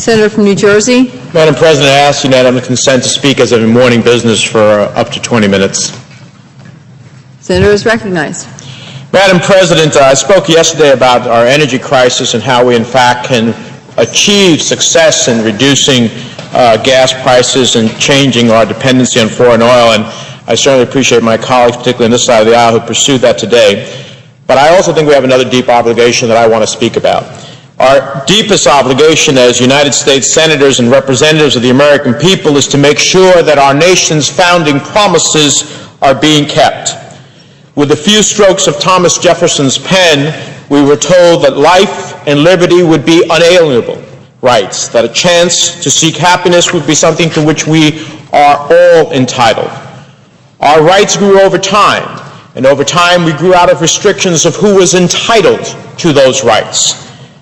Senator from New Jersey. Madam President, I ask unanimous consent to speak as a morning business for up to 20 minutes. Senator is recognized. Madam President, I spoke yesterday about our energy crisis and how we in fact can achieve success in reducing gas prices and changing our dependency on foreign oil, and I certainly appreciate my colleagues, particularly on this side of the aisle, who pursued that today. But I also think we have another deep obligation that I want to speak about. Our deepest obligation as United States senators and representatives of the American people is to make sure that our nation's founding promises are being kept. With a few strokes of Thomas Jefferson's pen, we were told that life and liberty would be unalienable rights, that a chance to seek happiness would be something to which we are all entitled. Our rights grew over time, and over time we grew out of restrictions of who was entitled to those rights.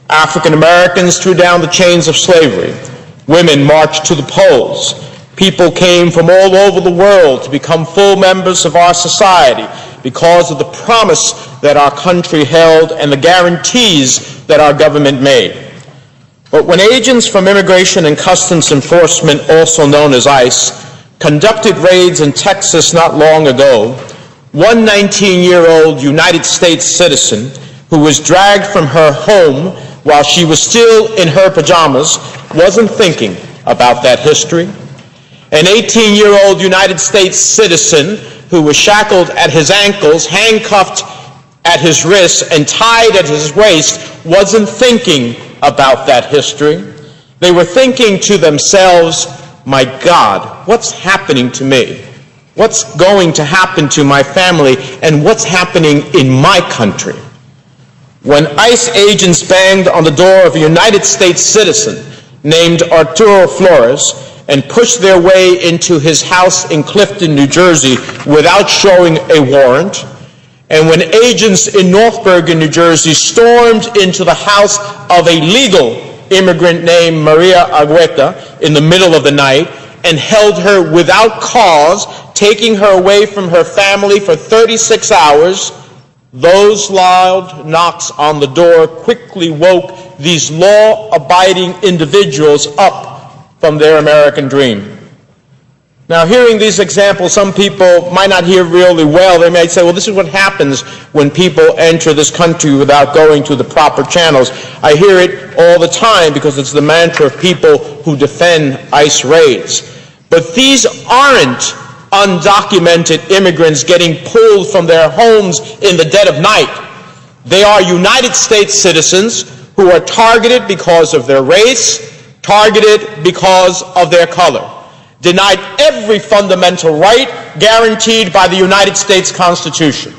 African Americans threw down the chains of slavery. Women marched to the polls. People came from all over the world to become full members of our society because of the promise that our country held and the guarantees that our government made. But when agents from Immigration and Customs Enforcement, also known as ICE, conducted raids in Texas not long ago, one 19-year-old United States citizen who was dragged from her home while she was still in her pajamas wasn't thinking about that history. An 18-year-old United States citizen who was shackled at his ankles, handcuffed at his wrists, and tied at his waist wasn't thinking about that history. They were thinking to themselves, my God, what's happening to me? What's going to happen to my family? And what's happening in my country? When ICE agents banged on the door of a United States citizen named Arturo Flores and pushed their way into his house in Clifton, New Jersey without showing a warrant, and when agents in North Bergen, New Jersey stormed into the house of a legal immigrant named Maria Argueta in the middle of the night and held her without cause, taking her away from her family for 36 hours, those loud knocks on the door quickly woke these law-abiding individuals up from their American dream. Now, hearing these examples, some people might not hear really well. They might say, well, this is what happens when people enter this country without going through the proper channels. I hear it all the time because it's the mantra of people who defend ICE raids. But these aren't undocumented immigrants getting pulled from their homes in the dead of night. They are United States citizens who are targeted because of their race, targeted because of their color, denied every fundamental right guaranteed by the United States Constitution.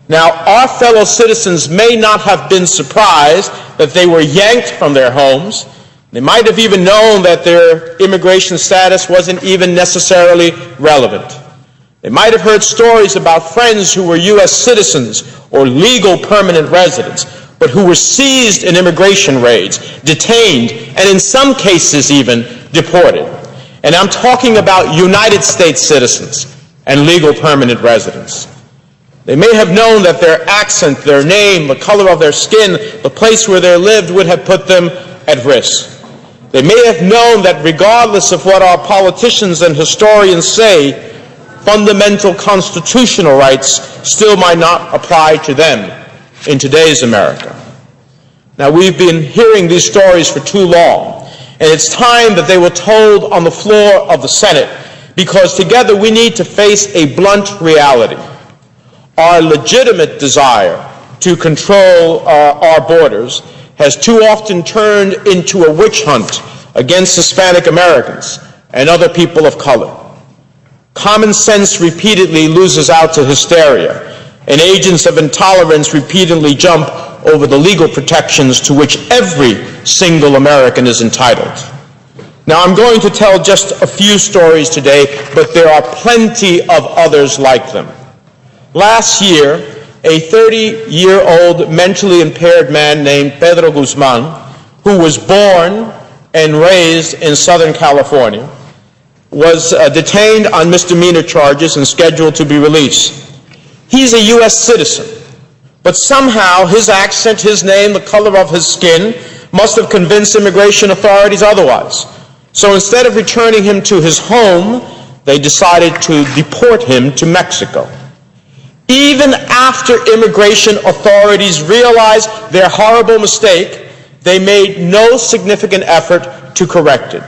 Now, our fellow citizens may not have been surprised that they were yanked from their homes. They might have even known that their immigration status wasn't even necessarily relevant. They might have heard stories about friends who were U.S. citizens or legal permanent residents, but who were seized in immigration raids, detained, and in some cases even deported. And I'm talking about United States citizens and legal permanent residents. They may have known that their accent, their name, the color of their skin, the place where they lived would have put them at risk. They may have known that regardless of what our politicians and historians say, fundamental constitutional rights still might not apply to them in today's America. Now, we've been hearing these stories for too long, and it's time that they were told on the floor of the Senate, because together we need to face a blunt reality. Our legitimate desire to control our borders has too often turned into a witch hunt against Hispanic Americans and other people of color. Common sense repeatedly loses out to hysteria, and agents of intolerance repeatedly jump over the legal protections to which every single American is entitled. Now, I'm going to tell just a few stories today, but there are plenty of others like them. Last year, a 30-year-old mentally impaired man named Pedro Guzman, who was born and raised in Southern California, was detained on misdemeanor charges and scheduled to be released. He's a U.S. citizen, but somehow his accent, his name, the color of his skin must have convinced immigration authorities otherwise. So instead of returning him to his home, they decided to deport him to Mexico. Even after immigration authorities realized their horrible mistake, they made no significant effort to correct it.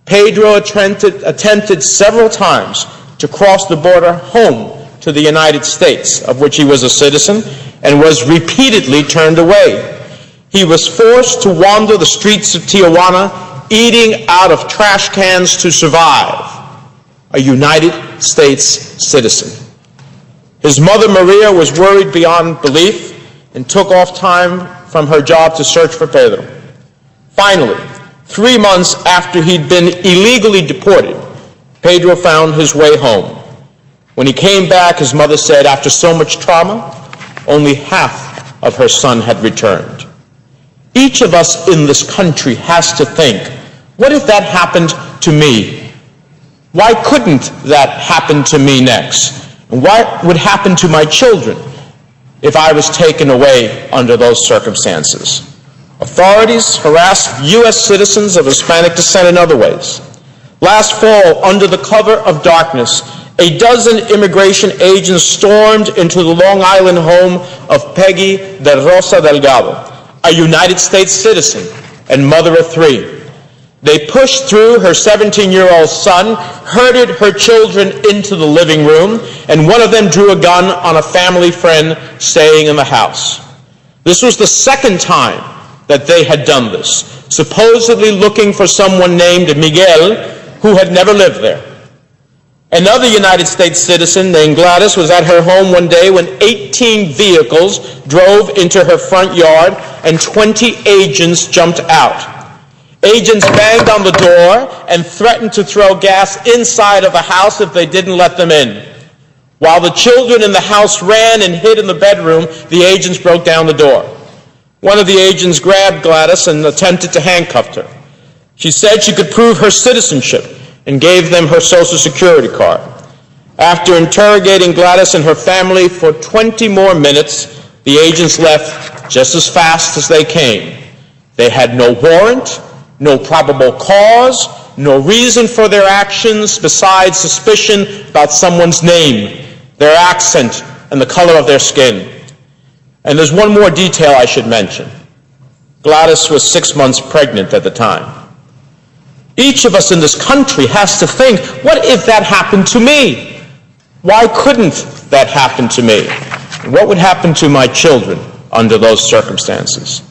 Pedro attempted several times to cross the border home to the United States, of which he was a citizen, and was repeatedly turned away. He was forced to wander the streets of Tijuana, eating out of trash cans to survive, a United States citizen. His mother, Maria, was worried beyond belief and took off time from her job to search for Pedro. Finally, 3 months after he'd been illegally deported, Pedro found his way home. When he came back, his mother said, after so much trauma, only half of her son had returned. Each of us in this country has to think, what if that happened to me? Why couldn't that happen to me next? And what would happen to my children if I was taken away under those circumstances? Authorities harass U.S. citizens of Hispanic descent in other ways. Last fall, under the cover of darkness, a dozen immigration agents stormed into the Long Island home of Peggy de Rosa Delgado, a United States citizen and mother of 3. They pushed through her 17-year-old son, herded her children into the living room, and one of them drew a gun on a family friend staying in the house. This was the second time that they had done this, supposedly looking for someone named Miguel, who had never lived there. Another United States citizen named Gladys was at her home one day when 18 vehicles drove into her front yard and 20 agents jumped out. Agents banged on the door and threatened to throw gas inside of the house if they didn't let them in. While the children in the house ran and hid in the bedroom, the agents broke down the door. One of the agents grabbed Gladys and attempted to handcuff her. She said she could prove her citizenship and gave them her Social Security card. After interrogating Gladys and her family for 20 more minutes, the agents left just as fast as they came. They had no warrant, no probable cause, no reason for their actions besides suspicion about someone's name, their accent, and the color of their skin. And there's one more detail I should mention. Gladys was 6 months pregnant at the time. Each of us in this country has to think, what if that happened to me? Why couldn't that happen to me? And what would happen to my children under those circumstances?